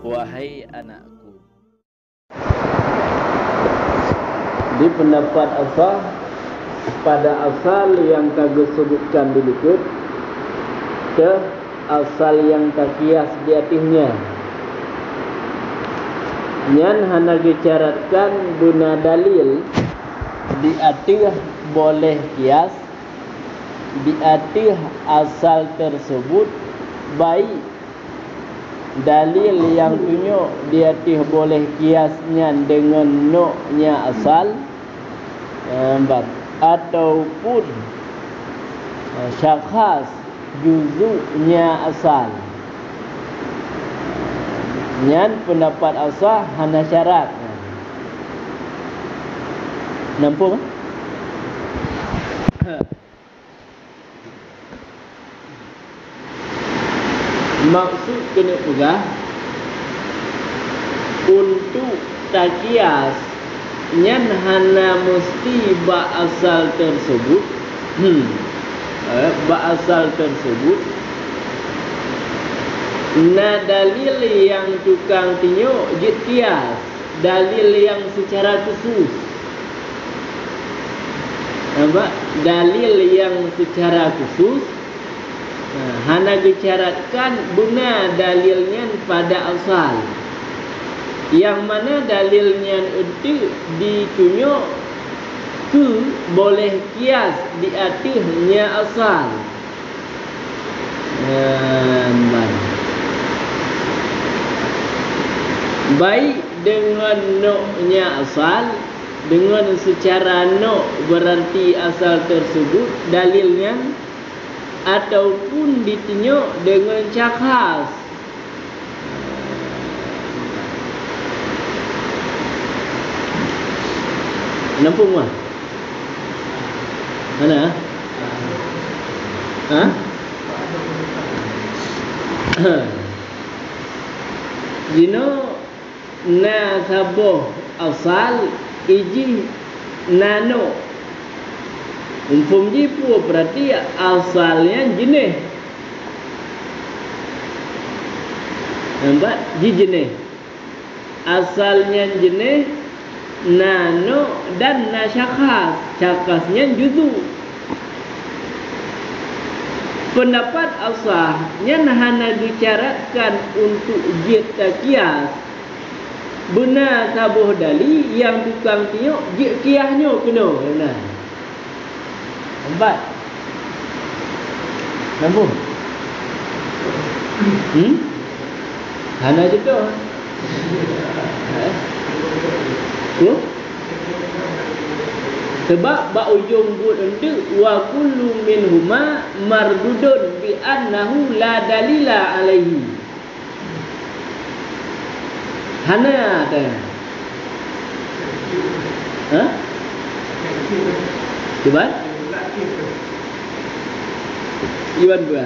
Wahai anakku, Di pendapat asal, pada asal yang kagak sebutkan berikut ke asal yang kakias di atasnya, nyan hana dicaratkan guna dalil di atas boleh kias di atas asal tersebut, baik dalil yang tunjuk di atas boleh kiasnya dengan noknya asal, ataupun syakhs juzuknya asal. Nyan pendapat asal hana syarat. Nampak? Maksud kena pegah untuk takias nyan hana mesti ba asal tersebut, ba asal tersebut na dalil yang tukang tinjuk jid kias, dalil yang secara khusus. Nampak? Dalil yang secara khusus hana dicaratkan guna dalilnya pada asal, yang mana dalilnya itu ditunjuk ke boleh kias di atasnya asal. Baik dengan noknya asal, dengan secara nok berarti asal tersebut dalilnya, ataupun ditunjuk dengan syakhs. Nampak mah? Mana? Ha? Dino na saboh asal iji nano umpum jipu berarti asalnya jenis. Nampak? Jenis. Asalnya jenis nano dan nasyakhas. Syakhasnya juzu. Pendapat asahnya hana dicaratkan untuk jid takias benar sabuh dali yang tukang tiuk jid kiahnya kena. Nampak? Nampak? Hana juga. Sebab ba ujung buat untuk wa kullu minhuma mardudun bi annahu la dalila alaihi. Hana ada. Ha? Cuba. Iwan gua.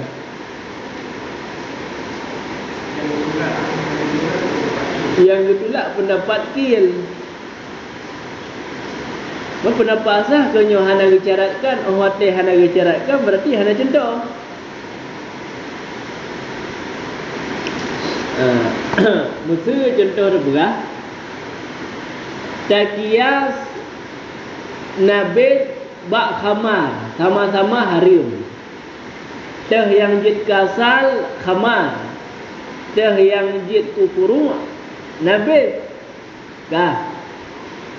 Yang ditolak pendapat kil. Pendapat asah kenyo hana dicaratkan, teh hana dicaratkan berarti hana contoh. Musuh contoh berah. Takias nabit bak khamar sama-sama harim. Teh yang jid kasal khamar, teh yang jid kukuru nabit.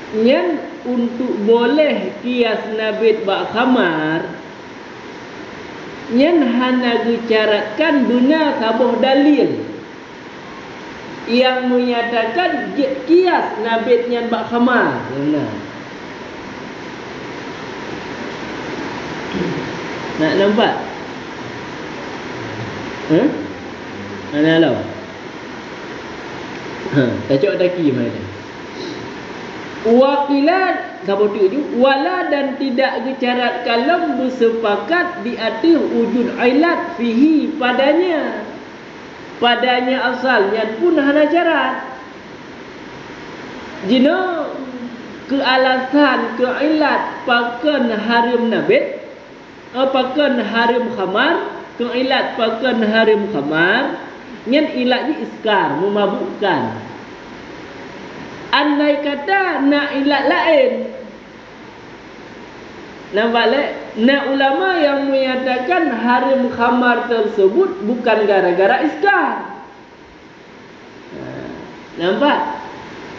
Nyan untuk boleh kias nabit bak khamar, nyan hana dicaratkan guna sabuh dalil yang menyatakan kias nabit nyan bak khamar. Nak nampak? Mana lo? Tajuk daki mana? Wakilat sabotu itu wala dan tidak dicarat kalam bersepakat di atas wujud ilat fihi padanya asalnya pun hana syarat. Jino kealasan keilat pakan harim nabit, pakan harim khamar ke ilat pakan harim khamar nyen ilatnya iskar, memabukkan. Andai kata nak ilat lain, nampak lek? Nak ulama yang menyatakan harim khamar tersebut bukan gara-gara iskar. Nampak?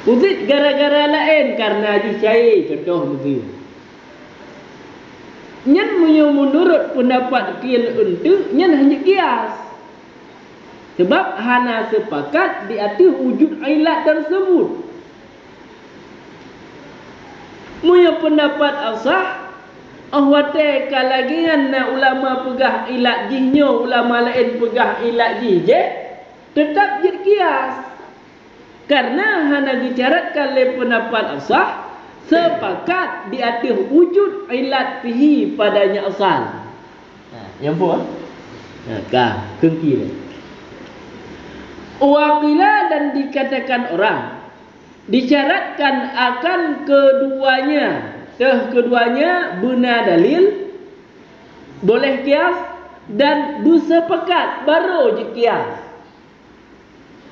Uzit gara-gara lain karena dicair, contoh begitu. Nyen menurut pendapat kian untuk nyen hanya kias. Sebab hana sepakat di atas wujud ilat tersebut. Punya pendapat asah ahwate kalagian na ulama pegah ilat jihnya, ulama lain pegah ilat jih je, tetap jid kias. Karena hana dicaratkan oleh pendapat asah sepakat di atas wujud ilat fihi padanya asal. Yang apa? Kah, kengki dia. Waqila dan dikatakan orang, disyaratkan akan keduanya. Keduanya benar dalil, boleh kias dan bersepakat baru je kias.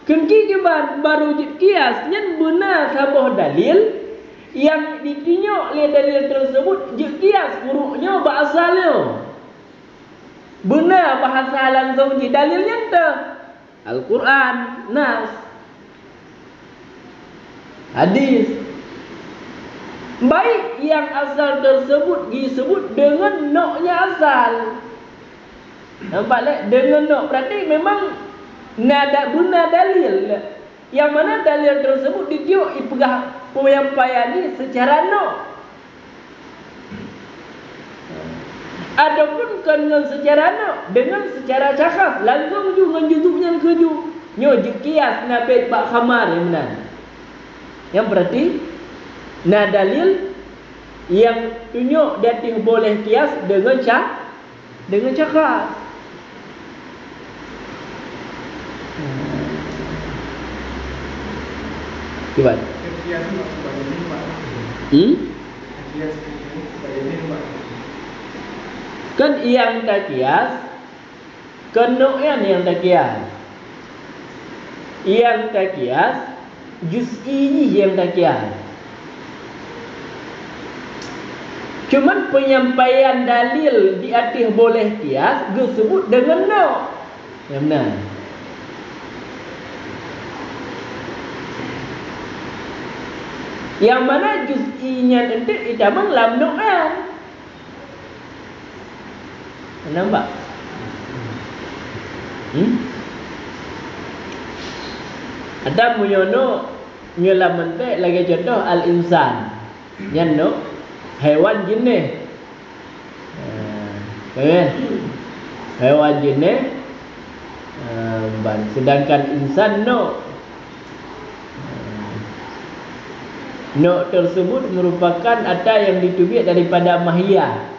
Kengki jeban baru je kias nyen benar sabah dalil yang ditinjau oleh dalil tersebut je kias hurufnya bahasalnya. Benar bahasa langsung je dalilnya ente Al-Quran, Nas, hadis. Baik yang asal tersebut disebut dengan noknya asal. Nampak tak? Dengan nok berarti memang nada guna dalil. Yang mana dalil tersebut ditiup ipegah penyampaian ini secara nok. Adapun dengan secara nok, dengan secara cakap langsung juga juzuknya keju. Nyo kias nabet bak khamar yang benar. Yang berarti nah dalil yang tunjuk dia boleh kias dengan cakap. Cuba. Kan yang tak kias, kenoyan yang tak kias. Yang tak kias, juz'i yang tak kias. Cuman penyampaian dalil di atas boleh kias disebut dengan no. Yang benar. Yang mana juz'inya nanti idamang lam no'an. Nampak? Ada munyono nyelam mentek lagi contoh al-insan. Yang no hewan jenis. Hewan jenis. Sedangkan insan no. No tersebut merupakan ada yang ditubik daripada mahiyah.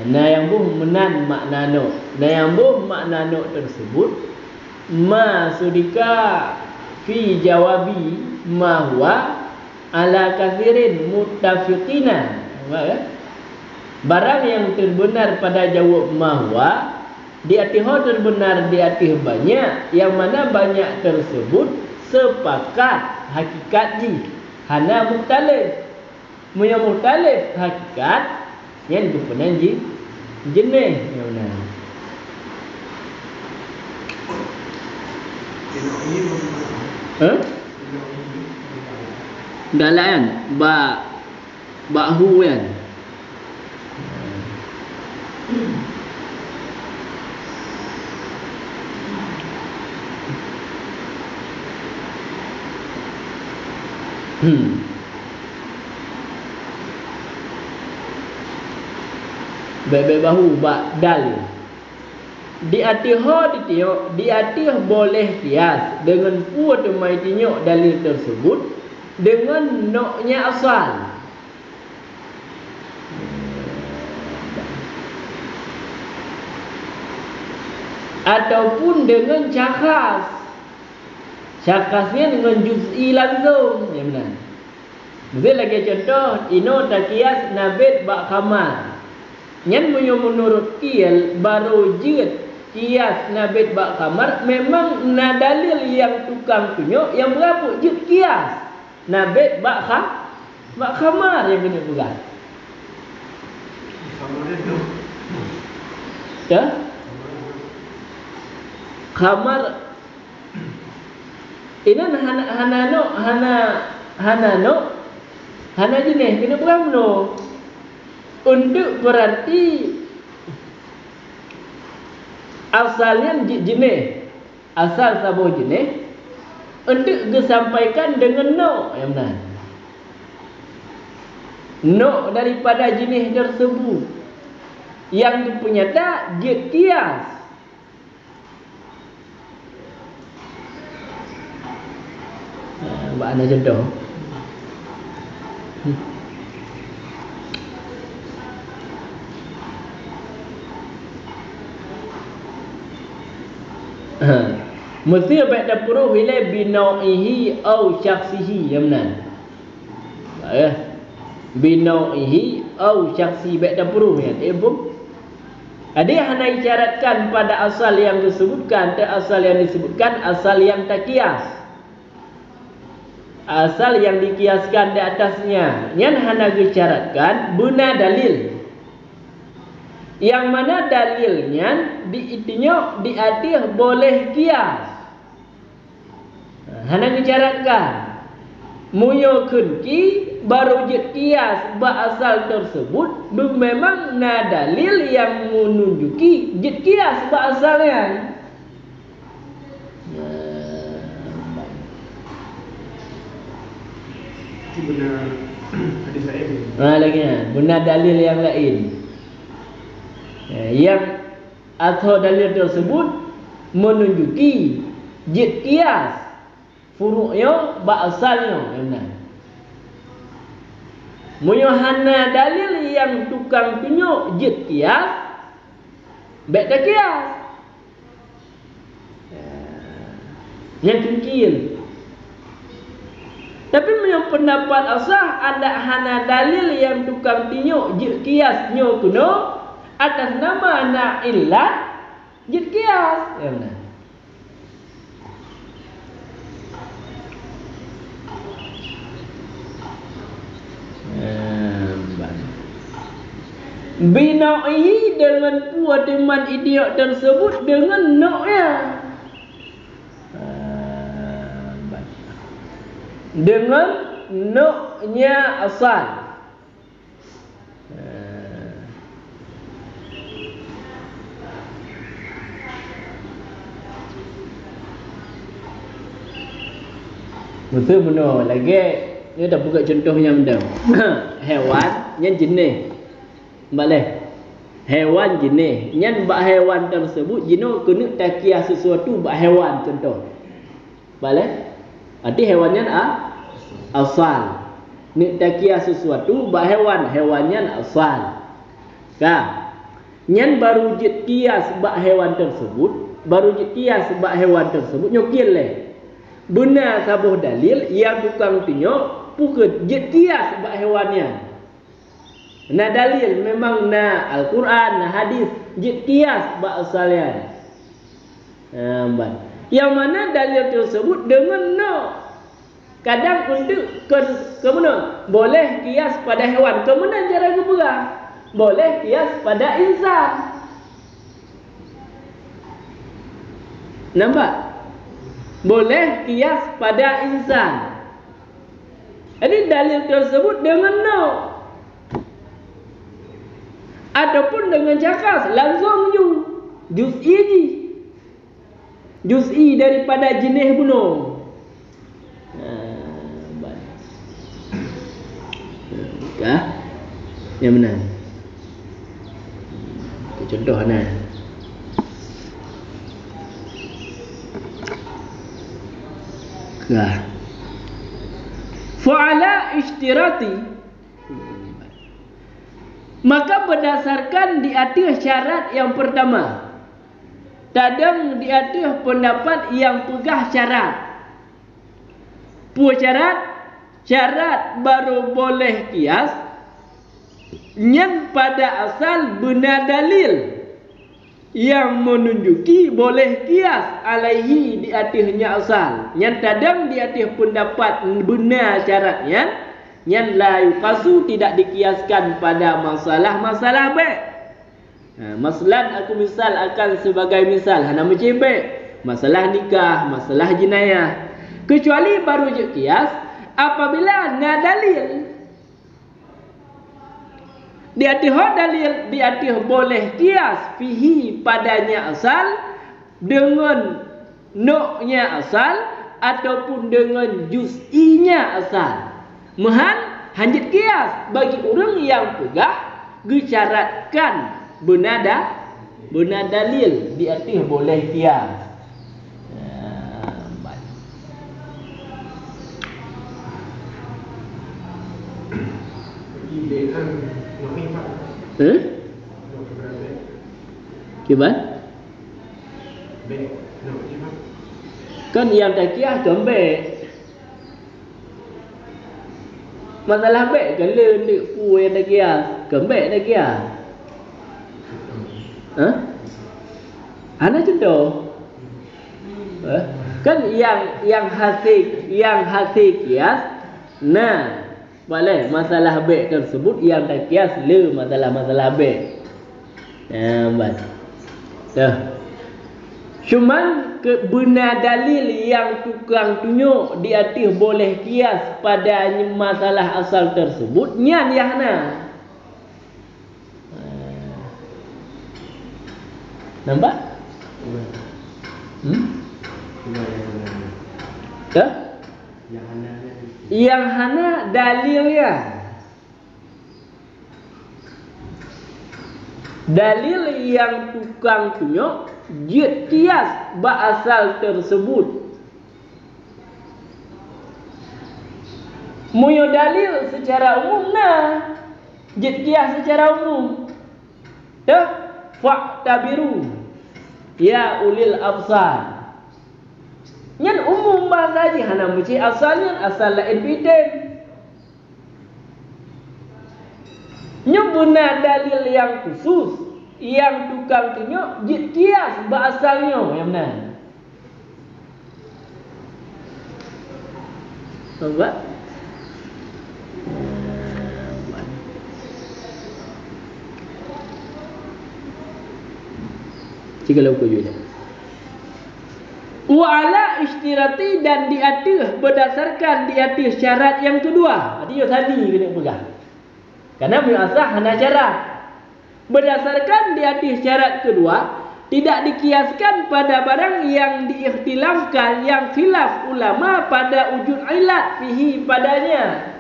Nah yang menan makna no. Nah yang makna no tersebut ma sudika fi jawabi ma huwa ala kathirin muttafiqina. Barang yang terbenar pada jawab ma huwa di atas terbenar di atas banyak, yang mana banyak tersebut sepakat hakikat ji. Hana muktalif. Munya muktalif hakikat yang dipenan ji jenis yang benar. Dalam bahu kan. Bebek bahu bak dal. Di atas ditiok, di atas boleh kias dengan puat mai tinyok dalil tersebut dengan noknya asal. Ataupun dengan cakas. Cakasnya dengan juz'i langsung. Ya benar. Mungkin lagi contoh, ino tak kias nabit bak khamar. Nyan menurut kial baru jid kias nabit bak kamar memang na dalil yang tukang tunjuk yang berapa jid kias nabit bak kamar yang kena pegang. Ya? Kamar ini hana jenis kena pegang no. Untuk berarti asalnya jenis, asal sabuh jenis untuk disampaikan dengan no yang benar. No daripada jenis tersebut yang dipunyata jid kias. Buat anda contoh. Mesti ba'da puruh ila binau'ihi au syakhsihi ya benar. Binau'ihi au syakhsi ba'da puruh ya ibu. Ada hanya isyaratkan pada asal yang disebutkan, asal yang disebutkan asal yang tak kias. Asal yang dikiaskan di atasnya. Yang hanya disyaratkan guna dalil. Yang mana dalilnya diitinyo diadih boleh kias. Hanya disyaratkan muyo kunki baru jid kias ba asal tersebut memang na dalil yang menunjuki jid kias ba asalnya. Itu benar hadis lain. Lagi benar dalil yang lain. Yang atau dalil tersebut menunjuki jid kias furu'nya ba asalnya benar. Muyohana dalil yang tukang tunjuk jid kias beda kias. Yang kekil. Tapi yang pendapat asah ada hana dalil yang tukang tunjuk jid kiasnya kuno atas nama na illat jid kias ya benar. Binau'i dengan puademan idiot tersebut dengan noknya. Dengan noknya asal. Betul benar lagi. Dia dah buka contohnya benda. Hewan yang jenis. Boleh. Hewan jenis. Yang bak hewan tersebut jenis kena takiah sesuatu bak hewan contoh. Boleh? Arti hewannya asal. Nek takiah sesuatu bak hewan, hewannya asal. Kan? Yang baru jid kias bak hewan tersebut, baru jid kias bak hewan tersebut nyokil leh. Benar sabuh dalil yang tukang tunjuk pukul jid kias bak hewannya. Na dalil memang na Al-Quran, na hadis jid kias bak asalnya. Yang mana dalil tersebut dengan no. Kadang untuk ke mana? Boleh kias pada hewan. Ke mana cara keberah? Boleh kias pada insan. Nampak? Boleh kias pada insan. Jadi dalil tersebut dengan no. Adapun dengan jakas langsung juz'i ji. Juz'i daripada jenis bunuh. Kah? Yang benar. Contoh nah. Kah? Fa'ala ishtirati. Maka berdasarkan di atas syarat yang pertama. Kadang di atas pendapat yang pegah syarat. Syarat baru boleh kias Yang pada asal benar dalil yang menunjuki boleh kias alaihi di atasnya asal. Yang tadang di atas pendapat benar syaratnya. Yang la yuqasu tidak dikiaskan pada masalah-masalah baik. Masalah aku misal akan sebagai misal hana macam baik. Masalah nikah, masalah jenayah. Kecuali baru je kias apabila na dalil. Di atas dalil, di atas boleh kias fihi padanya asal dengan noknya asal ataupun dengan juz'inya asal. Mahan hanjit kias bagi orang yang pegah gesyaratkan benar dalil di atas boleh kias. Gimana? Kan yang tak kias kembali. Masalah baik kan le pu yang tak kias, kembali tak kias. Ana contoh. Kan yang hasil kias, nah boleh masalah baik tersebut yang tak kias le masalah baik. Dah. Cuman benar dalil yang tukang tunjuk di atas boleh kias pada masalah asal tersebut nyan yahna. Nampak? Dah? Yang hana dalilnya. Dalil yang tukang tunjuk jid kias asal tersebut. Muyo dalil secara umum nah. Jid kias secara umum. Dah fa'tabiru ya ulil absar. Nyan umum bahasa ji hana mesti asalnya asal lain bidem. Nyebuna dalil yang khusus yang tukang tunjuk jid kias asalnya yang benar. Nampak? Jika lakukan juga. Wa ala istirati dan di atas berdasarkan di atas syarat yang kedua. Dia tadi kena pegang. Karena biasa hana syarat. Berdasarkan di atas syarat kedua, tidak dikiaskan pada barang yang diikhtilafkan, yang khilaf ulama pada wujud ilat fihi padanya.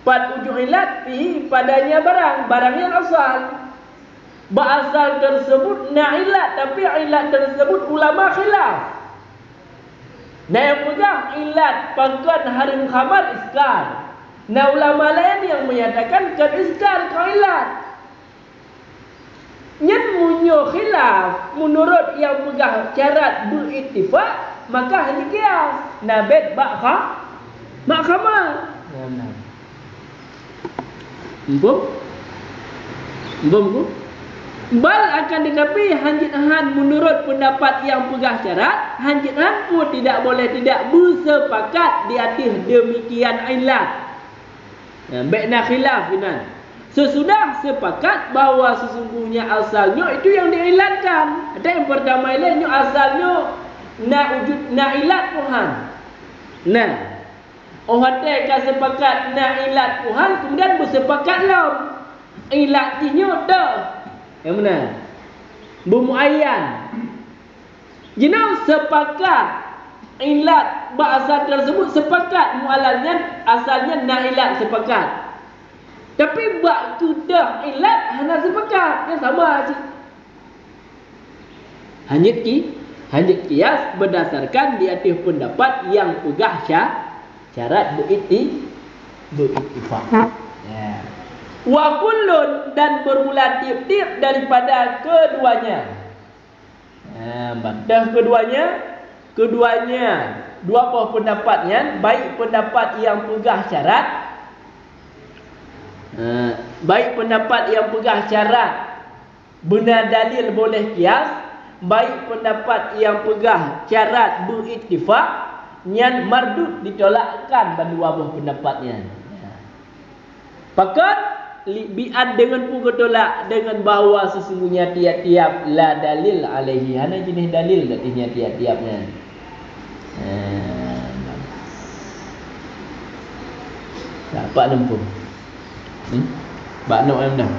Pada wujud ilat fihi padanya barang yang asal. Asal tersebut na ilat, tapi ilat tersebut ulama khilaf. Nah yang pegang ilat pangkat harim khamar iskar. Nah ulama lain yang menyatakan kan iskar kan ilat. Nyen munyo khilaf menurut yang pegang syarat berittifaq maka hanya kias. Nabet bakha mahkamah. Empum bal akan tetapi hanjithan menurut pendapat yang pegah syarat, hanjithan pun tidak boleh tidak bersepakat di atas demikian ilat. Baikna khilaf inan. Sesudah sepakat bahawa sesungguhnya asalnya itu yang diilatkan. Ada yang pertama lainnya asalnya na ilat Tuhan. Nah, orang mereka sepakat na ilat Tuhan kemudian bersepakatlah ilatnya dah. Yang benar. Bermuayyan. Jenau sepakat ilat bahasa tersebut sepakat mualalnya asalnya na ilat sepakat. Tapi bak sudah ilat hana sepakat. Yang sama aja. Hanjit kias berdasarkan di atas pendapat yang pegah syarat berittifaq. Ya. Wa kullun dan bermula tiap-tiap daripada keduanya. Dah keduanya dua pendapatnya, baik pendapat yang pegah syarat baik pendapat yang pegah syarat benar dalil boleh kias, baik pendapat yang pegah syarat berittifaq yang mardud ditolakkan pada dua buah pendapatnya. Pakat bi'ad dengan pun tolak dengan bahawa sesungguhnya tiap-tiap la dalil alaihi, hana jenis dalil artinya tiap-tiapnya. Dapat lempung. Bak nok em dah.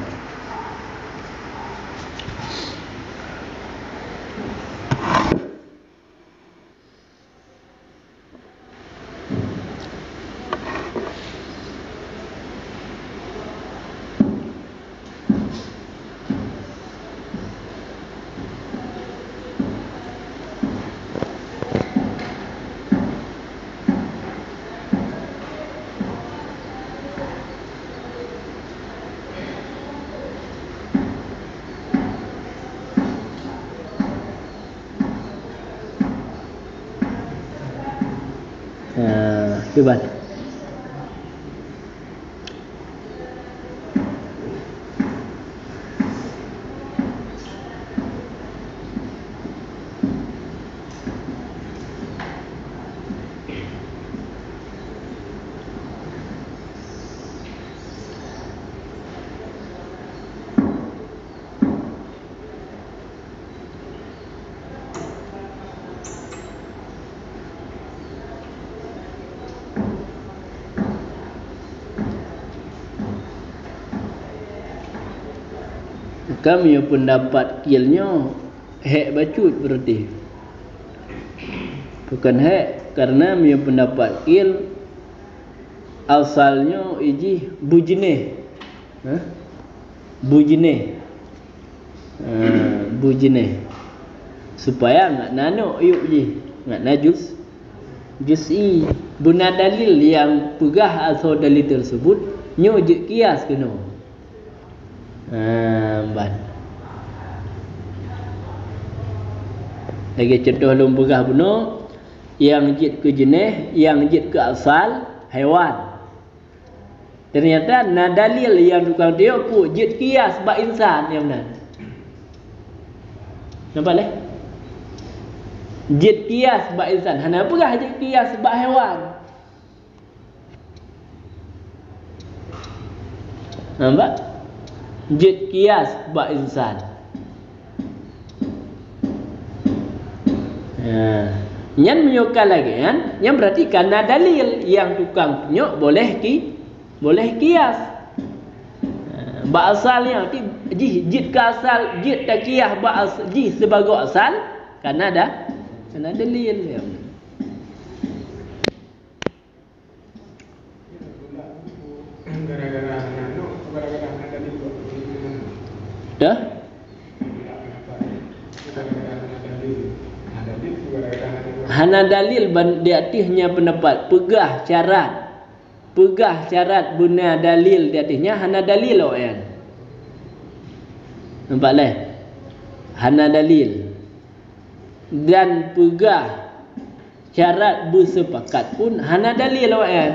Coba. Kami pendapat kilnya hak bacut berarti. Bukan hak karena dia pendapat kil asalnya iji bujine. Bujine. Bujine. Supaya enggak nano yuk ji, enggak najus. Jus'i benar dalil yang pegah asal dalil tersebut nyo je kias kena. Ban. Lagi contoh lumpegah bunuh yang jid ke jenis, yang jid ke asal haiwan. Ternyata na dalil yang tukang dia ku jid kias ba insan yang benar. Nampak leh? Jid kias ba insan. Hana pegah jid kias ba haiwan. Nampak? Jid kias ba insan. Yang menyokal lagi kan, yang berarti karena dalil yang tukang penyok boleh kias. Ba asalnya jid ke asal, jid tak kias ba jid sebagai asal karena dalil ya. Dah? Hana dalil di atasnya pendapat pegah syarat benar dalil di atasnya hana dalil kan. Nampak leh? Hana dalil dan pegah syarat bersepakat pun hana dalil kan.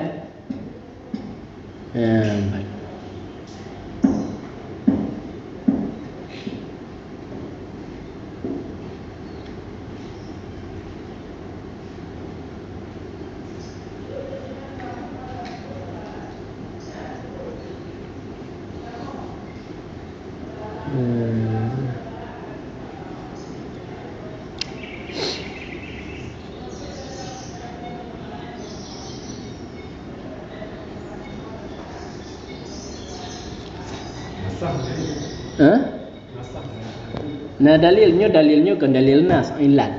Nah dalilnya kan dalil nas ilat.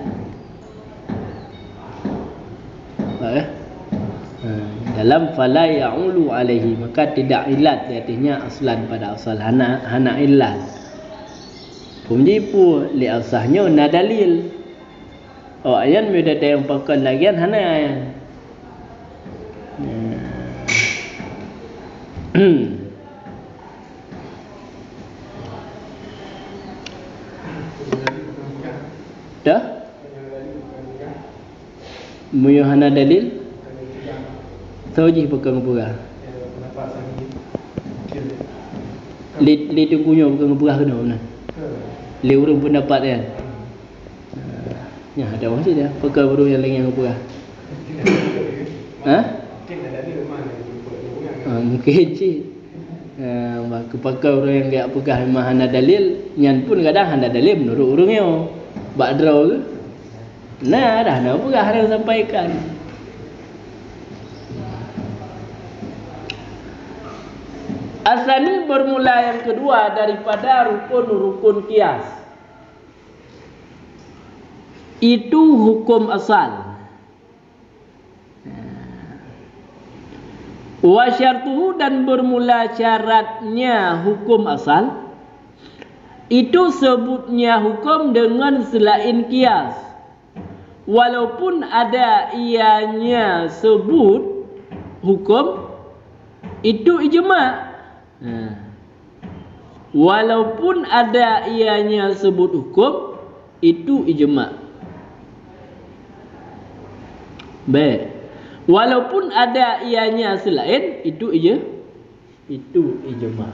Dalam fala ya'ulu alaihi maka tidak ilat artinya aslan pada asal hana ilat. Pemjipu li asahnya na dalil. Oh ayan mudah yang pakai lagian hana ayan. Dah? Muyuhana dalil? Tauji pegang pura. Li tunggunya bukan ngeberah kena benar. Li urung pendapat kan. Ya ada masih dia pakai baru yang lain yang ngeberah. Ha? Mungkin cik. Kepakai orang yang gak pegah memang handa dalil, nyan pun kadang handa dalil menurut orangnya. Bak draw ke? Nah, dah nak pegah yang sampaikan. Asani bermula yang kedua daripada rukun-rukun qiyas. Itu hukum asal. Wa syartuhu dan bermula syaratnya hukum asal. Itu sebutnya hukum dengan selain qiyas. Walaupun ada ianya sebut hukum, itu ijma'. Walaupun ada ianya sebut hukum, itu ijma'. Baik. Walaupun ada ianya selain, itu ijma'.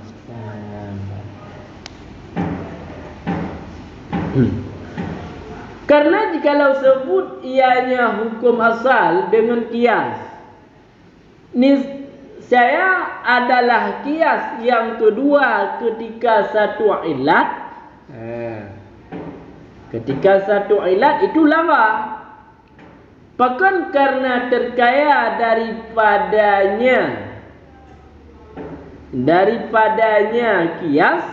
Karena jikalau sebut ianya hukum asal dengan qiyas, saya adalah qiyas yang kedua ketika satu ilat. Ketika satu ilat itu lama. Bahkan karena terkaya daripadanya qiyas,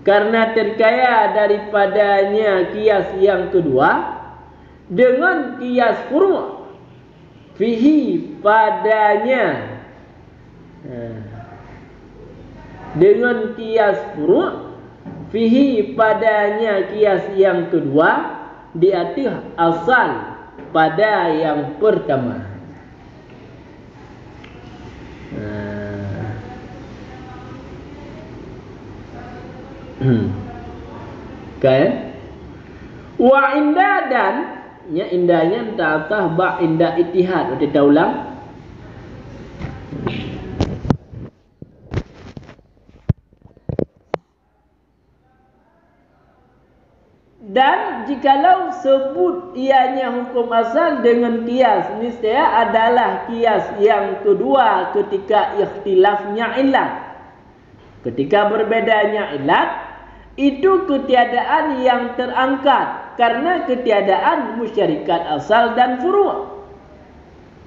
karena terkaya daripadanya qiyas yang kedua dengan qiyas furu' fihi padanya, dengan qiyas furu' fihi padanya qiyas yang kedua di atas asal pada yang pertama. Kan? Wa inda dan nya indahnya ta'atah ba inda ittihad. Kita ulang. Dan jikalau sebut ianya hukum asal dengan qiyas, niscaya adalah qiyas yang kedua ketika ikhtilafnya ilat. Ketika berbedanya ilat, itu ketiadaan yang terangkat karena ketiadaan musyarikat asal dan furu'.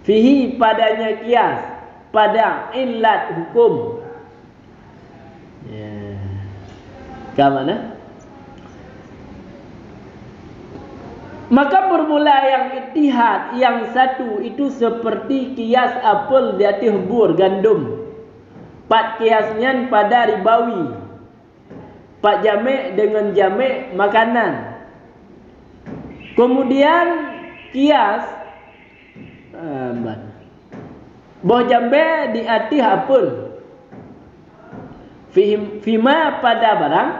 Fihi padanya qiyas, pada ilat hukum. Ke mana? Maka bermula yang ittihad yang satu itu seperti qiyas apel di atas bur gandum. Pat qiyasnya pada ribawi. Pat jamek dengan jamek makanan. Kemudian qiyas boh jambe di atas apel. Fima pada barang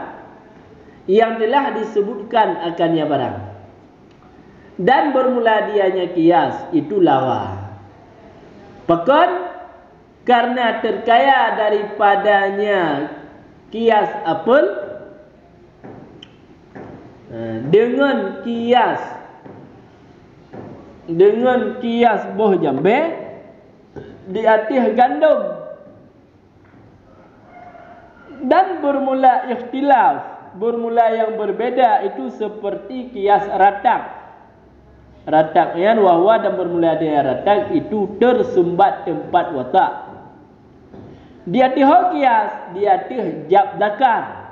yang telah disebutkan akannya barang. Dan bermula dianya qiyas itu lawa. Bahkan karena terkaya daripadanya qiyas apel dengan qiyas boh jambe di atas gandum. Dan bermula ikhtilaf, bermula yang berbeda itu seperti qiyas ratak. Rataknya wahwa dan bermula dengan ratak itu tersumbat tempat watak. Di atas qiyas, di atas jab zakar.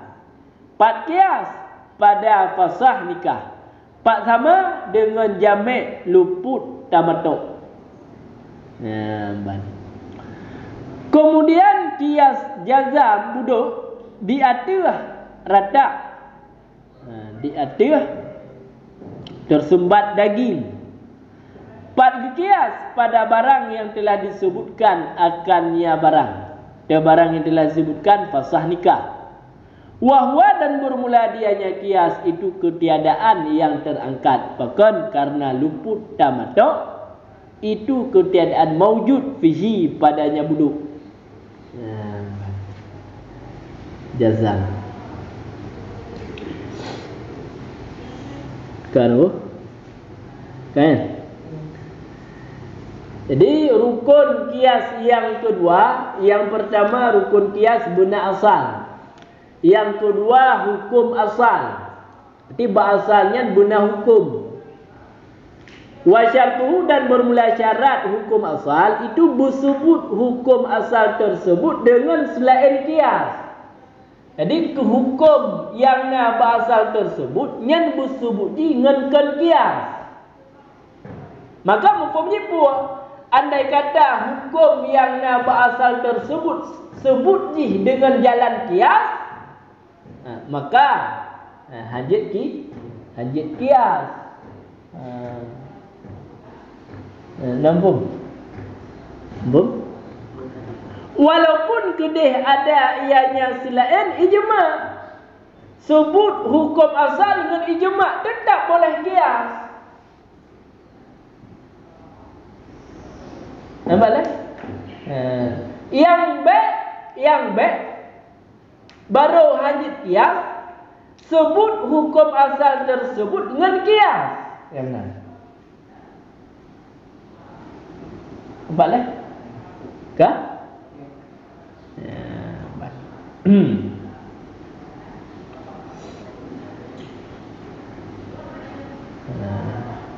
Pat qiyas pada fasah nikah. Pat sama dengan jamek luput tamatuk. Kemudian qiyas jazam buduk di atas ratak. Di atas tersumbat daging. Pat qiyas pada barang yang telah disebutkan akannya barang. Barang yang telah disebutkan fasah nikah. Wahwa dan bermula dianya qiyas itu ketiadaan yang terangkat. Bahkan karena luput tamatuk itu ketiadaan maujud fihi padanya buduk. Jazam. Kan? Jadi rukun kias yang kedua, yang pertama rukun kias guna asal. Yang kedua hukum asal. Jadi asalnya guna hukum. Wa syartuhu, dan bermula syarat hukum asal itu bersebut hukum asal tersebut dengan selain kias. Jadi hukum yang na asal tersebut yang bersebut dengan kias. Maka mufahami pun andai kata hukum yang na asal tersebut sebut dengan jalan kias, maka hajat kias. Nampung. Walaupun kedih ada ianya selain ijma, sebut hukum asal dengan ijma tetap boleh kias. Nampak tak? Yang baik baru hajat kias, sebut hukum asal tersebut dengan kias. Yang benar. Nampak tak? Kah?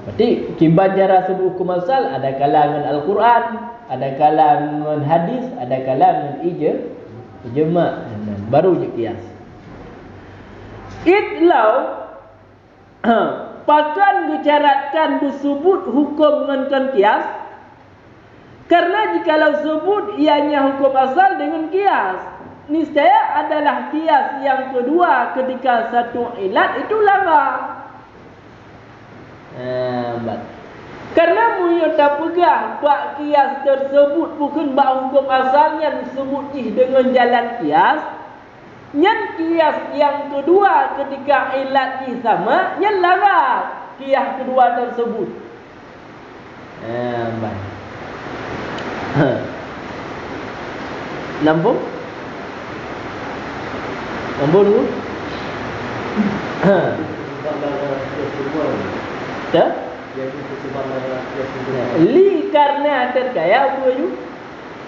Berarti kibat cara sebut hukum asal ada kalangan Al-Quran, ada kalangan hadis, ada kalangan ijma, baru je kias. Itlau pakan dicaratkan disebut hukum dengan kias, karena jikalau sebut ianya hukum asal dengan kias, niscaya adalah kias yang kedua ketika satu ilat itu langgar. Karena mulia tak pegah bak kias tersebut bukan bak hukum asalnya disebut dengan jalan kias, yang kias yang kedua ketika ilat sama yang langgar kias kedua tersebut. Lambung dulu. Tak? Li karena terkaya buayu.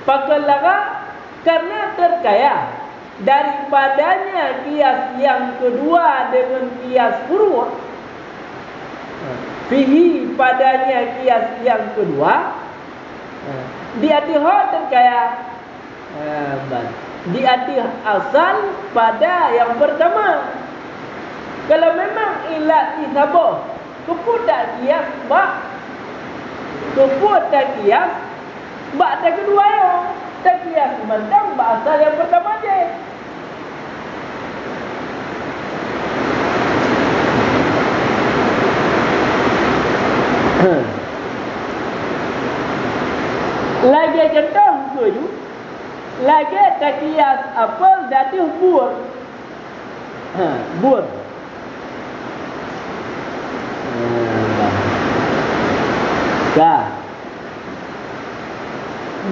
Pakalara karena terkaya daripadanya kias yang kedua dengan kias furu'. Fihi padanya kias yang kedua. Di hati terkaya. Di hati asal pada yang pertama. Kalau memang ilat isabah, keput tak kias bak, keput tak kias bak tak kedua yo, tak kias mentang bak asal yang pertama je. Lagi contoh tu, lagi tak kias apel datih bur, bur.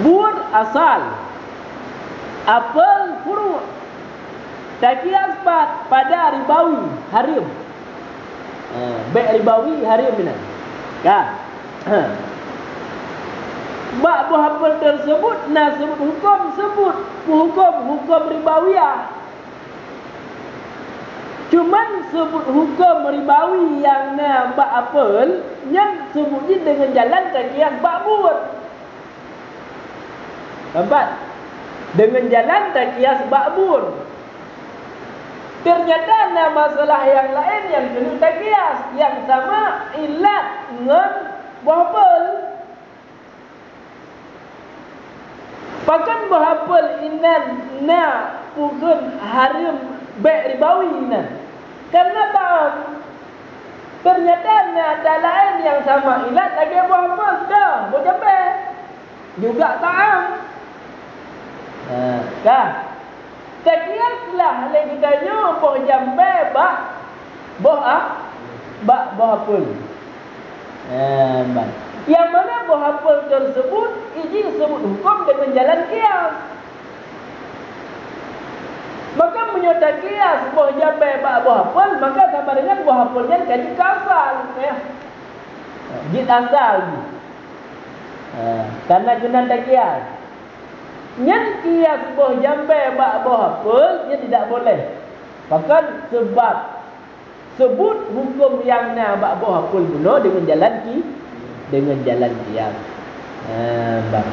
Bur asal, apel furu', takias pada ribawi harim. Baik ribawi harim benar. Bak buah apel tersebut nak sebut hukum ribawiyah. Cuman sebut hukum ribawi yang na bak apel yang sebutnya dengan jalan takias bak bur. Nampak? Dengan jalan takias bak bur. Ternyata ada masalah yang lain yang kena takias, yang sama ilat dengan buah apel. Pakan buah apel inan na bukan harim baik ribawi inan. Karena ta'am. Ternyata ada lain yang sama ilat lagi buah apel sudah, buah jambe. Juga ta'am. Takiaslah oleh kita buah jambe buah apel. Yang mana buah apel tersebut ini sebut hukum dengan jalan kias. Maka menyertai kias buah jambe bak buah apel, maka sama dengan buah apelnya jadi kasal, ya. Jid asal. Karena kena tak kias. Yang kias buah jambe bak buah apel, dia tidak boleh. Bahkan sebab sebut hukum yang na bak buah apel guna dengan jalan kias. Bang.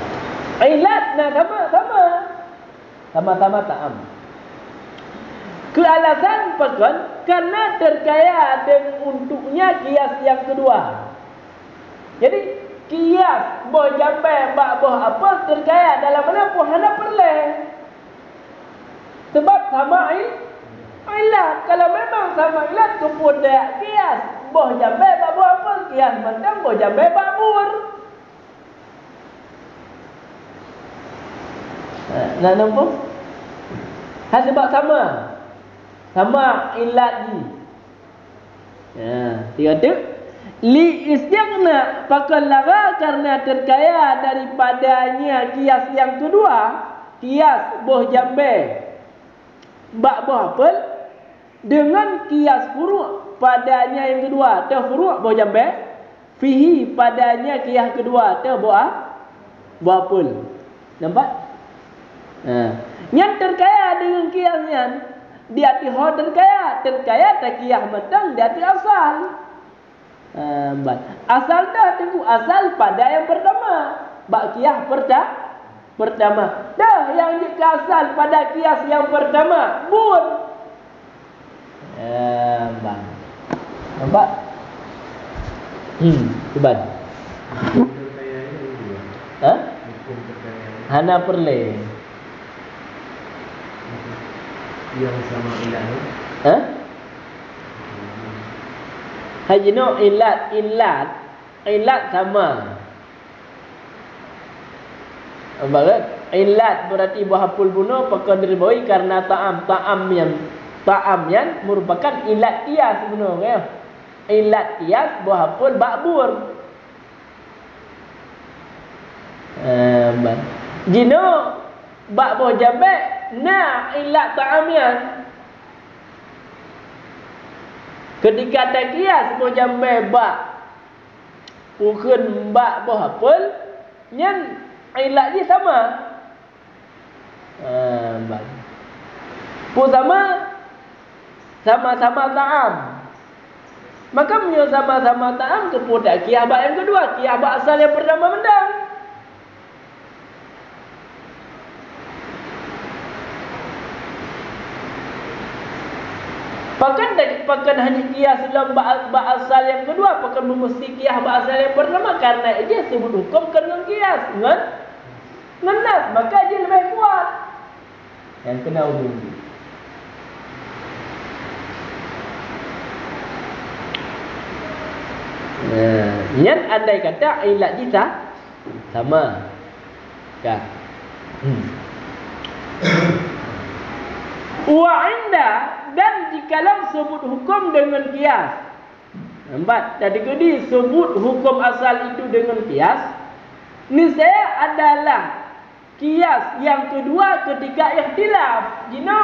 Ilat na sama-sama ta'am. Kealasan pekan karena terkaya dengan untuknya kias yang kedua. Jadi kias boh jambe bak boh apa terkaya dalam mana pohana perle. Sebab sama ilat. Kalau memang sama ilat kepada kias boh jambe bak boh apa kias mentang boh jambe bak bur. Nak nampak? Sebab sama ilat ni. Tiga tu. Li istighna pakai lara karena terkaya daripadanya kias yang kedua, kias boh jambe bak boh apel dengan kias furu' padanya yang kedua, tu furu' boh jambe fihi padanya kias kedua, tu boh apel. Nampak? Yang terkaya dengan kiasnya di hati ho terkaya tak kias metang di hati asal. Asal dah tunggu asal pada yang pertama, bak kias pertama. Dah yang jika asal pada kias yang pertama, bun. Nampak? Cuba. Hana perle. Yang sama ilat. Hajino ilat sama. Barat ilat berarti buah apel bunuh pakai diriboi karena ta'am yang merupakan ilat kias bunuh, ya. Ilat kias buah apel bakbur. Jino bak buah jambe na ilat ta'amian. Ketika ada kias buah jambe bak ukun bak buah apel nyan ilat dia sama. Pun sama-sama ta'am. Maka punya sama-sama ta'am kepada kias bak yang kedua, kias bak asal yang pertama mendang. Pakan hanya kias dalam bak asal yang kedua, pakan mesti kias bak asal yang pertama karena dia sebut hukum kena kias ngenas, maka dia lebih kuat. Yang kena umum. Yang andai kata ilat kita sama. Kan? Wa inda dan jikalau sebut hukum dengan kias. Nampak? Tadi kali sebut hukum asal itu dengan kias. Niscaya adalah kias yang kedua ketika ikhtilaf. Jino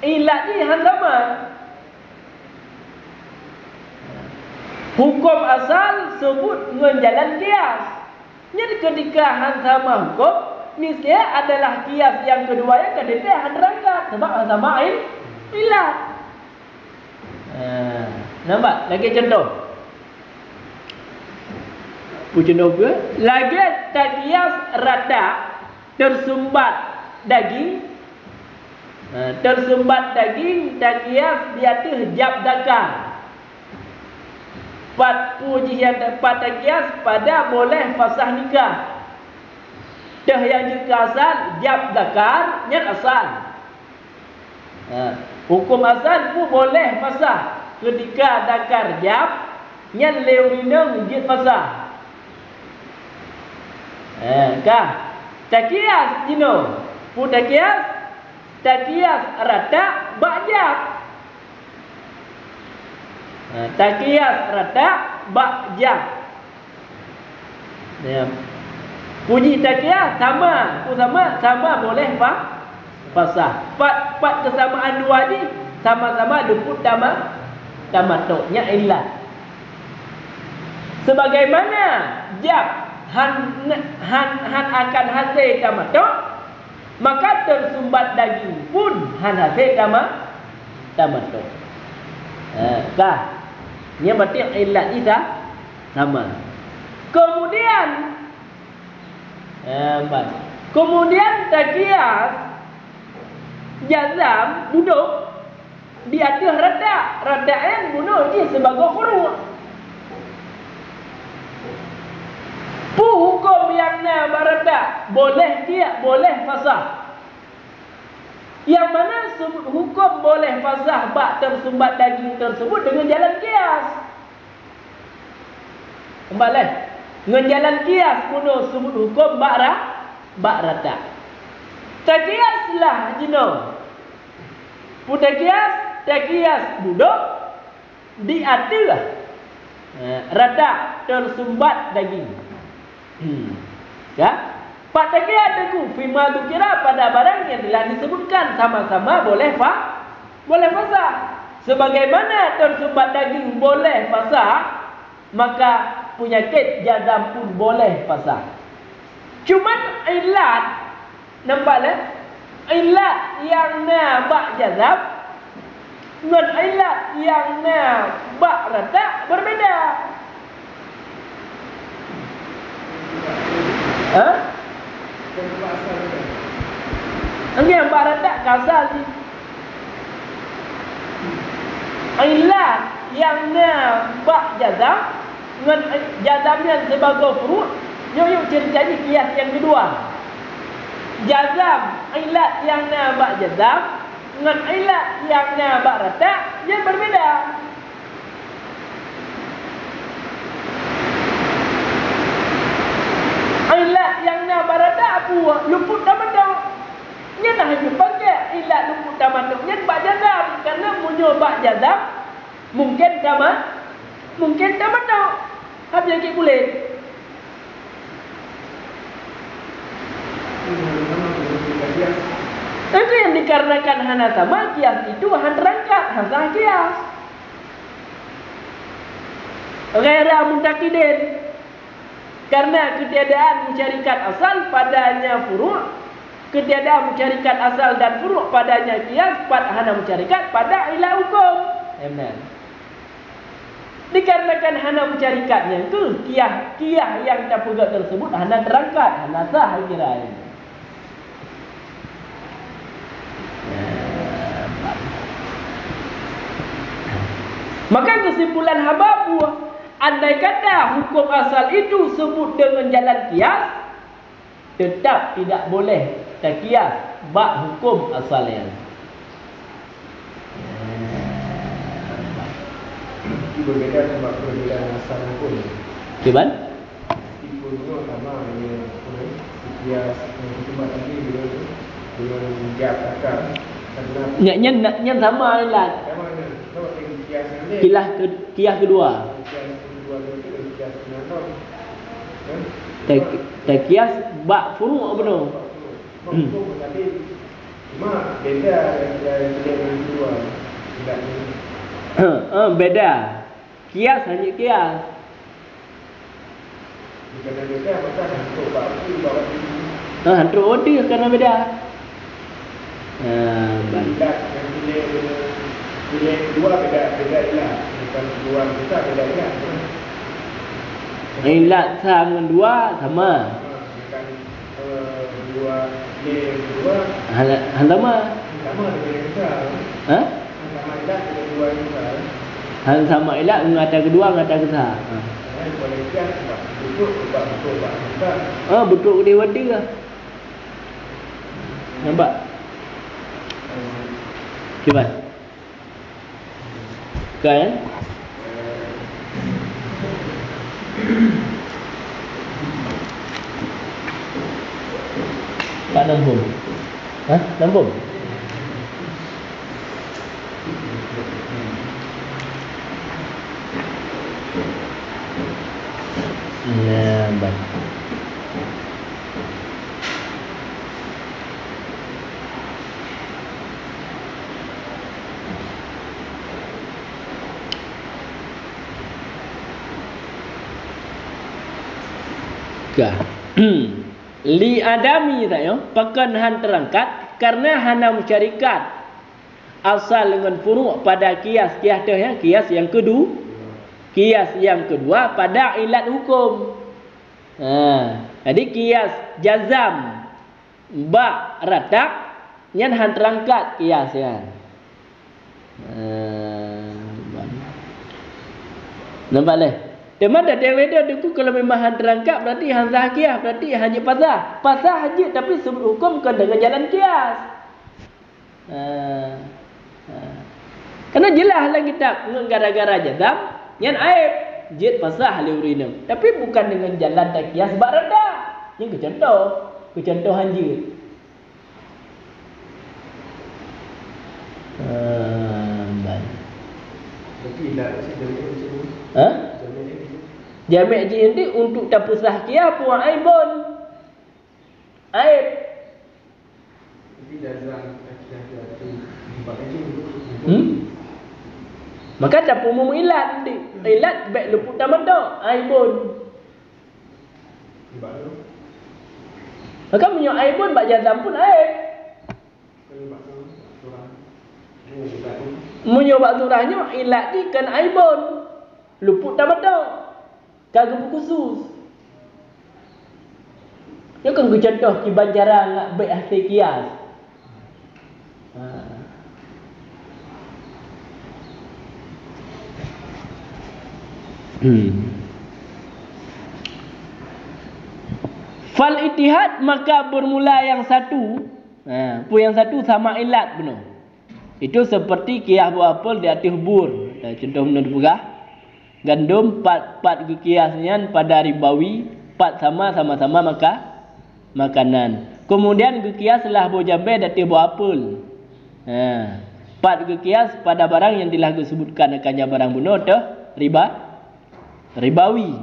ilat ni sama. Hukum asal sebut dengan jalan kias. Jadi ketika sama hukum, niscaya adalah kias yang kedua yang kedua hadrangkat sebab sama ilat. Nampak? Lagi contoh. Contoh ke? Lagi tak kias rata tersumbat daging. Tersumbat daging tak kias di atas jab zakar. Pat pujian dapat tak kias pada boleh fasah nikah. Dah yang juga asal jab zakar nyat asal. Hukum asal pun boleh fasah ketika zakar jab nyat leurina jid fasah. Kah takias jino pun takias rata bak jab. Takias rata bak jab. Puji takias sama boleh fasah. Pat kesamaan dua ni sama-sama luput tamatoknya illat. Sebagaimana jab han akan hasil tamatok, maka tersumbat daging pun han hasil tamatok. Ini berarti illat ni sama. Kemudian takias jazam bunuh di atas rada' bunuh je sebagai furu'. Hukum yang na barada boleh dia boleh fasah. Yang mana hukum boleh fasah bak tersumbat daging tersebut dengan jalan kias. Kembali dengan jalan kias kuno sebut hukum bak rada. Takiaslah jino. Takias duduk di atas rada tersumbat daging. Ya, Pak takias teguh fima dukira pada barang yang telah disebutkan sama-sama boleh fasah. Sebagaimana tersumbat daging boleh fasah, maka penyakit jazam pun boleh fasah. Cuman illat, nampaklah illat yang na bak jazam dengan illat yang na bak rada berbeza. Yang bak rada kasar ni. Illat yang na bak jazam dengan jazamnya sebagai furu'. Yuk cerita ni kias yang kedua. Jazam illat yang na bak jazam dengan illat yang na bak rada dia berbeza. Illat yang na bak rada apa? Luput tamaduk. Nya nak hanya pakai illat luput tamaduk nya bak jazam kerana munyo bak jazam mungkin tamaduk. Habis yang kulit. Itu yang dikarenakan hana sama kias itu han terangkat hasa kias. Ghaira muntakidin. Karena ketiadaan musyarikat asal padanya furu', ketiadaan musyarikat asal dan furu' padanya kias, hana musyarikat pada ilah hukum. Benar. Dikarenakan hana musyarikatnya itu kias yang tak pegat tersebut hana terangkat, hana sah kira ini. Maka kesimpulan hababu, andai kata hukum asal itu sebut dengan jalan kias, tetap tidak boleh takias bak hukum asalnya. Berbeza sebab perbezaan asal pun. Cuman? Tipu dulu sama dia kias yang cuma tadi dia jab akar. Nya sama lah. Kias kedua. Kias bak furu' benar. Tapi cuma beza dari kedua. Beda. Kias hanya kias. Bukan beda pasal hantuk batu bawa tinggi. Hantuk odi kerana beda. Benda yang pilih dua beda ilah. Bukan dua kita beda ilah. Ilat sama dua sama. Bukan dua dua. Sama. Sama dengan kita. Sama ilah dengan dua kita. Sama ilat ngata kedua ngata kesah. Boleh kias sebab betul kita. Betul dia wadi ke? Nampak? Cuba. Kan? Tak nampak. Nampak? Nampak. Nikah. Li adami tak yo, pakan han terangkat karena hana musyarikat asal dengan furu' pada kias tu ya, kias yang kedua. Kias yang kedua pada ilat hukum. Jadi kias jazam ba ratak nyan han terangkat kias ya. Nampak leh. Teman dah dewe tu kalau memang han terangkat berarti han sah kias, berarti hanya pasah. Pasah haji tapi sebut hukum kan dengan jalan kias. Karena jelas lah kita gara-gara jazam nyan aib jid pasah li urinam. Tapi bukan dengan jalan tak kias bak rada. Yang kecontohan jid. Tapi dah macam Ha? Jamek jid nanti untuk tak pasah kias puan aibon. Aib. Jadi jazam akidah tu dipakai Maka tak umum ilat nanti. Ilat baik luput tamadok aibon. baru Maka punya aibon bak jazam pun aib. kalau bakal surah Menyobak surahnya ilat ni kan aibon. Luput tamadok. Kagak khusus. Ya kan ku contoh kiban jarang nak baik hasil kias. Fal itihad maka bermula yang satu. Yang satu sama ilat benar. Itu seperti kias buah apel di atas bur. Contoh menurut pegah. Gandum 4 kiasnya pada ribawi, 4 sama-sama maka makanan. Kemudian kias lah buah jambe di atas buah apel. 4 kias pada barang yang telah disebutkan akannya barang bunuh tu ribawi.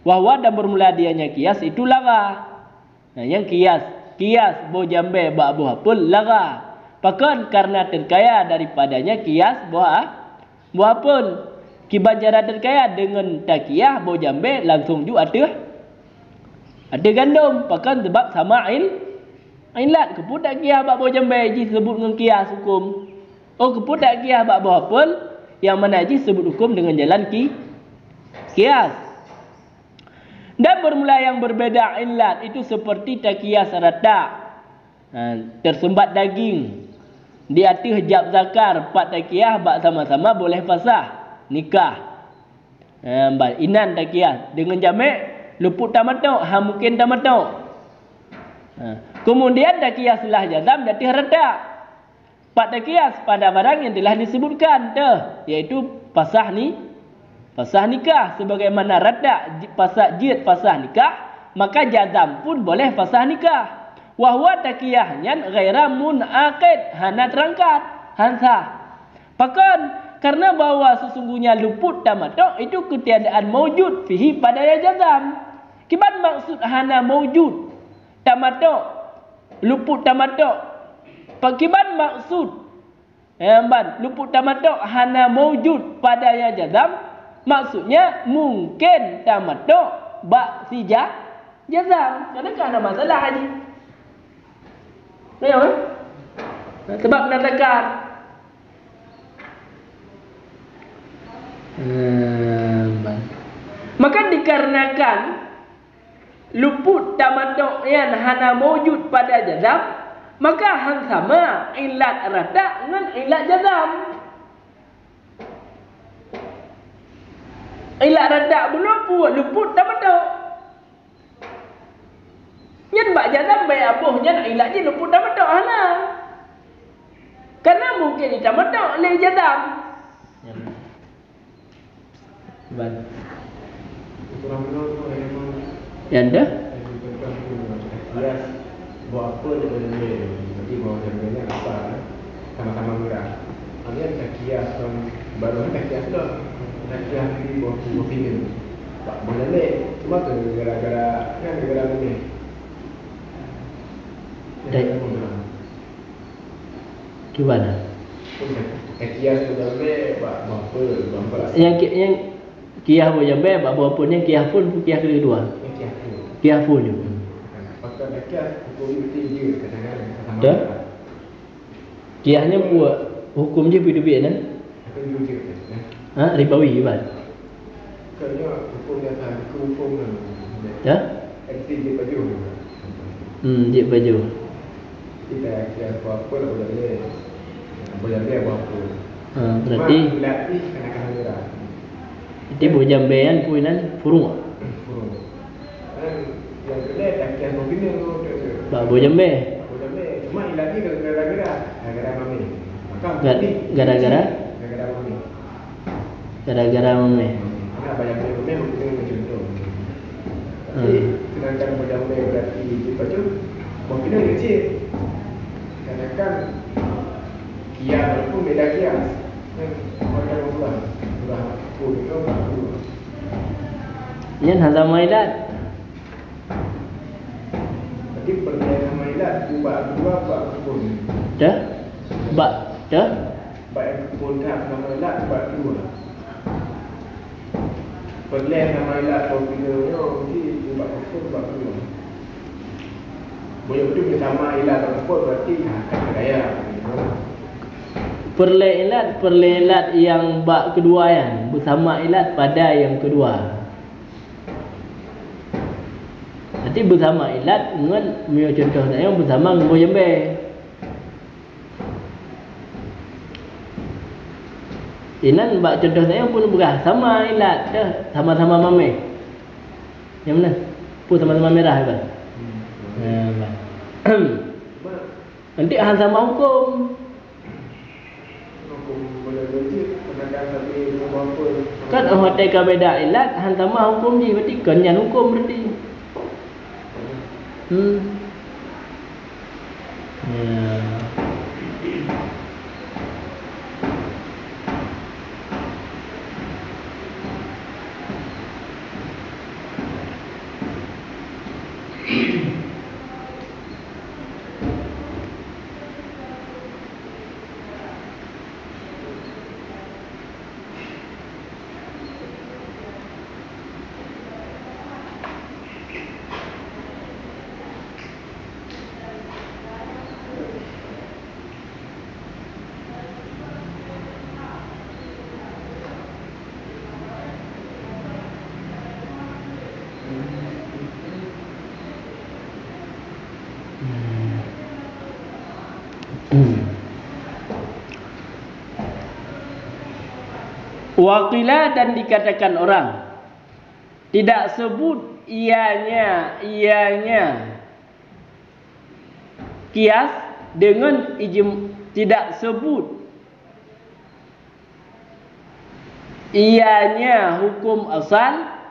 Wahwa dan bermula dianya kias itu lara. Yang kias buah jambe bak buah apel lara. Bahkan karena terkaya daripadanya kias buah apel. Kibajara terkaya dengan takiyah bau jambe langsung juga ada gandum. Bahkan sebab sama ilat keput takiyah bak bau jambe ji sebut dengan kias hukum. Keput takiyah bak bau apel yang mana ji sebut hukum dengan jalan kias. Dan bermula yang berbeza ilat itu seperti takiyah rata. Tersumbat daging di atas hijab zakar 4 takiyah bak sama-sama boleh fasah nikah. Inan takiyah dengan jamek luput tamadok, mungkin tamadok. Kemudian takiyah selah jazam dati rada. 4 takiyah pada barang yang telah disebutkan yaitu pasah nikah sebagaimana rada pasah jid pasah nikah, maka jazam pun boleh pasah nikah. Wahwa takiyahnya ghaira munaqid hana terangkat hansa. Bahkan karena bahwa sesungguhnya luput tamadok itu ketiadaan maujud fihi pada yang jazam. Kiban maksud hana maujud tamadok, luput tamadok. Kiban maksud luput tamadok hana maujud pada yang jazam. Maksudnya mungkin tamadok bak si jazam. Karena masalah haji. Tengok sebab menatakan maka dikarenakan luput tamadok yang hana mewujud pada jazam, maka hang sama ilat rada dengan ilat jazam. Ilat rada belum pun luput tamadok. Nyen bak jazam baik abuhnya ilat je luput tamadok hana. Karena mungkin tamadok le jazam. Ban. Yang dah? Kias buat apa dia boleh beli. Jadi bawa jamnya apa? Sama-sama murah. Ambil tak kias baru tak kias dah. Tak kias ni buat film. Tak boleh beli. Cuma tu gara-gara ni. Gimana? Kias tu jambe buat apa? Yang kiah boleh jambe, buat apa ni kiah pun kiah kedua. Kias tu. Kias boleh. Pakai dah kias hukum mesti dia kadang-kadang sama. Dah. Kiasnya buat hukum je bidubit kan? Akan dia kan. Ha, ribawi kan? Kerana hukum dia tak hukum lah. Ya? Aktif dia baju. Dia baju. Kita kias apa lah boleh. Boleh dia apa. Berarti latih kadang-kadang merah. itu boleh jambean puinan furung. Yang kedua tak kias mobilnya tu. Ba boleh jambe. Cuma ilatih gara-gara mami. Maka Gara-gara mami. gara-gara mame. Nah, banyak memang kita macam tu. Tapi sedangkan macam berarti kita tu mobilnya kecil. Kadang-kadang kias walaupun beda kias. Macam bulan. Sudah pun itu aku. Yan hazam mailat. Jadi perbedaan mailat ubah dua pun. Dah? Ba dah? Baik pun tak mailat ubah dua. Perbedaan mailat popularnya mesti ubah dua. Boleh betul sama ilat tersebut berarti akan bergaya. Perlelat yang bak kedua yang bersama ilat pada yang kedua. Nanti bersama ilat dengan mio contoh saya bersama ngemo jambe. Inan bak contoh saya pun berah sama ilat dah sama-sama mame. Yang mana? Pun sama-sama merah kan? Nanti hang sama hukum. Kan hotel ka beda ilat hang sama hukum je berarti kenyan hukum berarti. Waqila dan dikatakan orang tidak sebut ianya kias dengan tidak sebut ianya hukum asal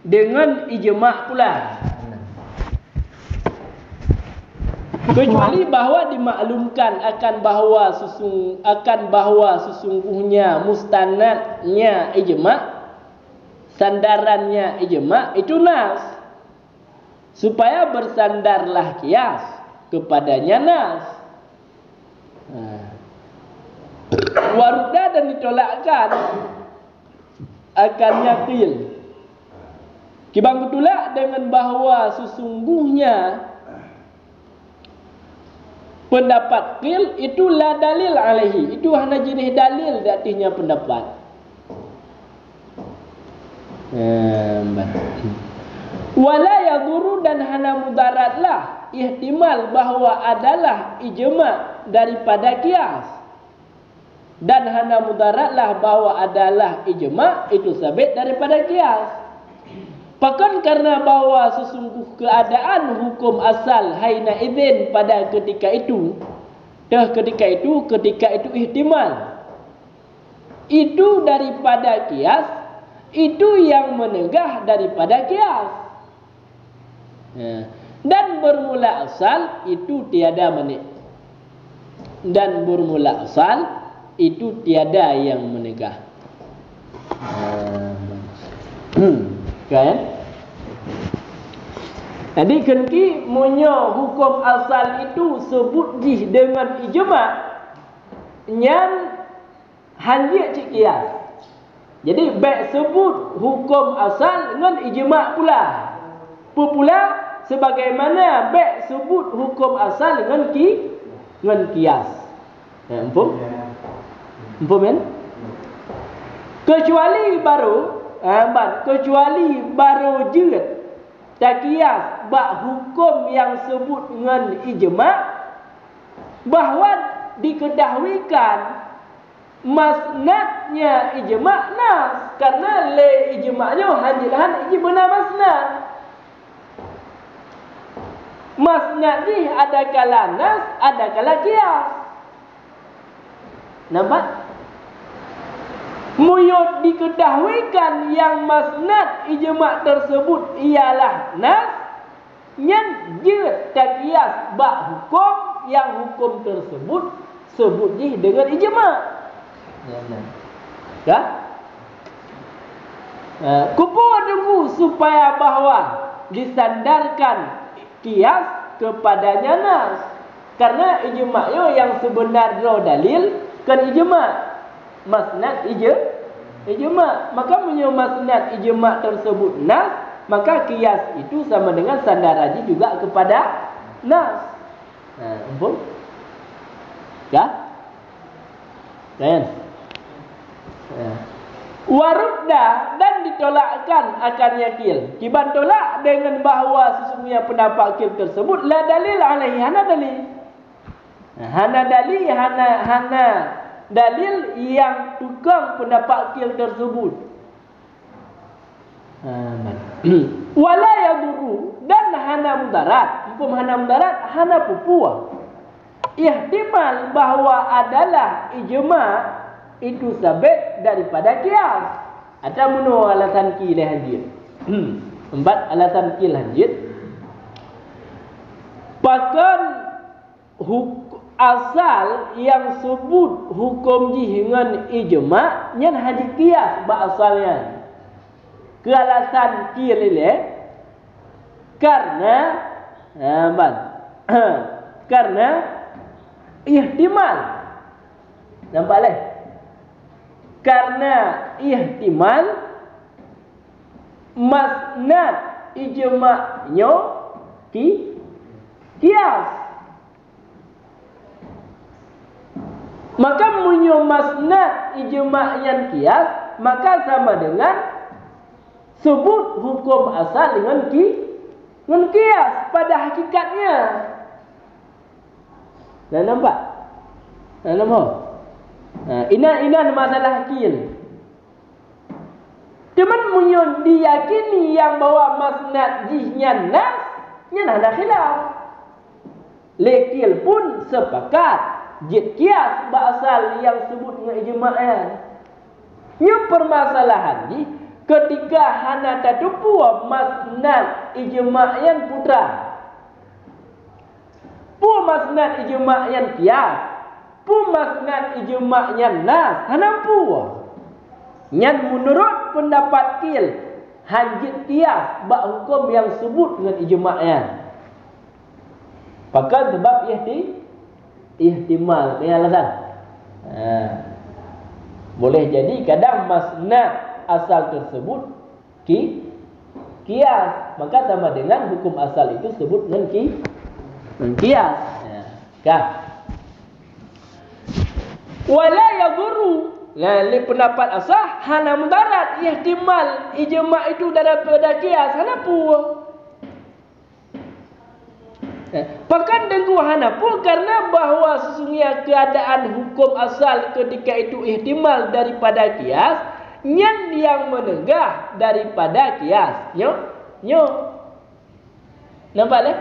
dengan ijma' pula. Kecuali bahawa dimaklumkan akan bahawa sesungguhnya mustanadnya ijma', sandarannya ijma' itu nas, supaya bersandarlah kias kepadanya nas. Warudda dan ditolakkan akannya qil. Kibang ketulak dengan bahawa sesungguhnya pendapat qil itu la dalil alaihi, itu hanya jenis dalil artinya pendapat. Wala yadhuru dan hana mudaratlah ihtimal bahawa adalah ijma' daripada kias, dan hana mudaratlah bahawa adalah ijma' itu sabit daripada kias. Bahkan karena bahawa sesungguh keadaan hukum asal haina idzin pada ketika itu ihtimal itu daripada kias, itu yang menegah daripada kias. Dan bermula asal itu tiada yang menegah. Kan? Jadi kenki munyo hukum asal itu sebut jih dengan ijma' nyan hanjik cik kias. Jadi baik sebut hukum asal dengan ijma' pula Pula sebagaimana baik sebut hukum asal dengan kias. Empuk? Empuk kan? Kecuali baru je tak kias bak hukum yang sebut dengan ijma' bahawa diketahuikan masnadnya ijma' nas, karena le ijma'nya hanjilahan ijma' masnad. Masnad ni ada kala nas, ada kala kias. Nampak? Muyut diketahuikan yang masnad ijma' tersebut ialah nas, nyan je tak kias bak hukum yang hukum tersebut sebut je dengan ijma'. Ya? Kupu tunggu supaya bahawa disandarkan kias kepadanya nas, karena ijma'nya yang sebenarnya dalil kan ijma', masnad ijma'. Maka punya masnad ijma' tersebut nas, maka kias itu sama dengan sandaran juga kepada nas. Umpun? Ya? Kan? Warudda dan ditolakkan akan yakil. Kiban tolak dengan bahawa sesungguhnya pendapat kil tersebut la dalil alaihi, hana dalil. Hana dalil yang tukang pendapat kil tersebut. Wala yaduru dan hana mudarat. Hukum hana mudarat, hana pupua. Ihtimal bahawa adalah ijma' itu sabit daripada kias. Ada menu alasan ki lanjut. 4 alasan ki lanjut. Bahkan asal yang sebut hukum dengan ijma' nyan hadis kias ba asalnya. Ke alasan ki lele karena karena ihtimal. Nampak leh? Karena ihtimal masnad ijma'nya kias. Maka munyo masnad ijma' yang kias, maka sama dengan sebut hukum asal dengan kias pada hakikatnya. Dah nampak? Dah nampak? Ina masalah kil. Cuman munyon diyakini yang bawa masnad jihnya nas, nya ada khilaf. Lekil pun sepakat jid kias basal yang sebut dengan ijma'an. Nya permasalahan ni ketika hana tatupu masnad ijma'an putra. Pu masnad ijma'an kias. Masnad ijma'nya nas hanampu nyan menurut pendapat kil hanjit kias bak hukum yang sebut dengan ijma'nya. Pakai sebab ihtimal ni alasan. Boleh jadi kadang masnad asal tersebut kias, maka sama dengan hukum asal itu sebut dengan kias. Kah? Wala yadhuru. Li pendapat asah hana mudarat, ihtimal ijma' itu daripada kias hana pu. Bahkan dengan hana pu karena bahawa sesungguhnya keadaan hukum asal ketika itu ihtimal daripada kias, nyan yang menegah daripada kias. Nyo. Nampak tak?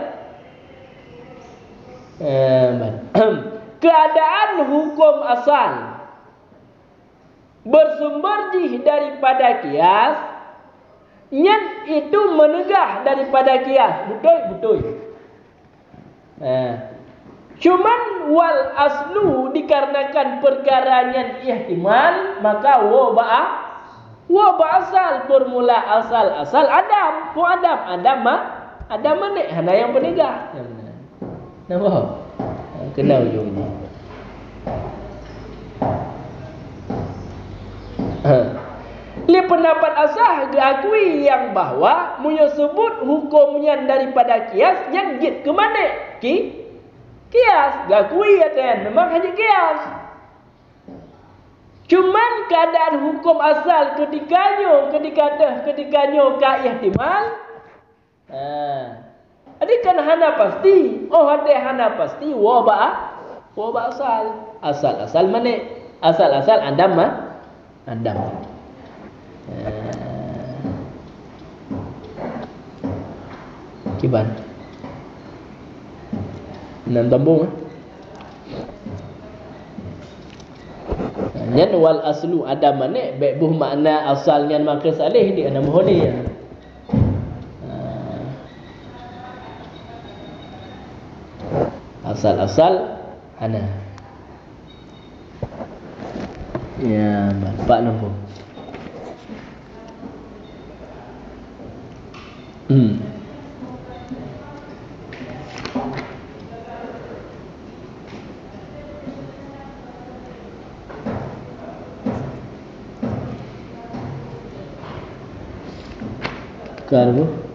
Keadaan hukum asal bersumber daripada kias, nyan itu menegah daripada kias. Betul. Cuman wal aslu dikarenakan perkara nyan ihtimal, maka wa asal bermula asal Adam. Pu Adam manik hana yang penegah. Nampak? Kena ujung ni. Li pendapat asah diakui yang bahwa munyo sebut hukumnya daripada kias yang git ke mana? Kias. Diakui ya kan, memang hanya kias. Cuman keadaan hukum asal ketikanya ka ihtimal. Adi kan hana pasti. Oh ada hana pasti wa asal. Asal mana? Asal andam mah. Andam. Kiban. Enam tambung. Nyan wal aslu ada mana? Baik buh makna asalnya maka salih di enam holi. Asal ana. Ya, Pak nombor. Karbo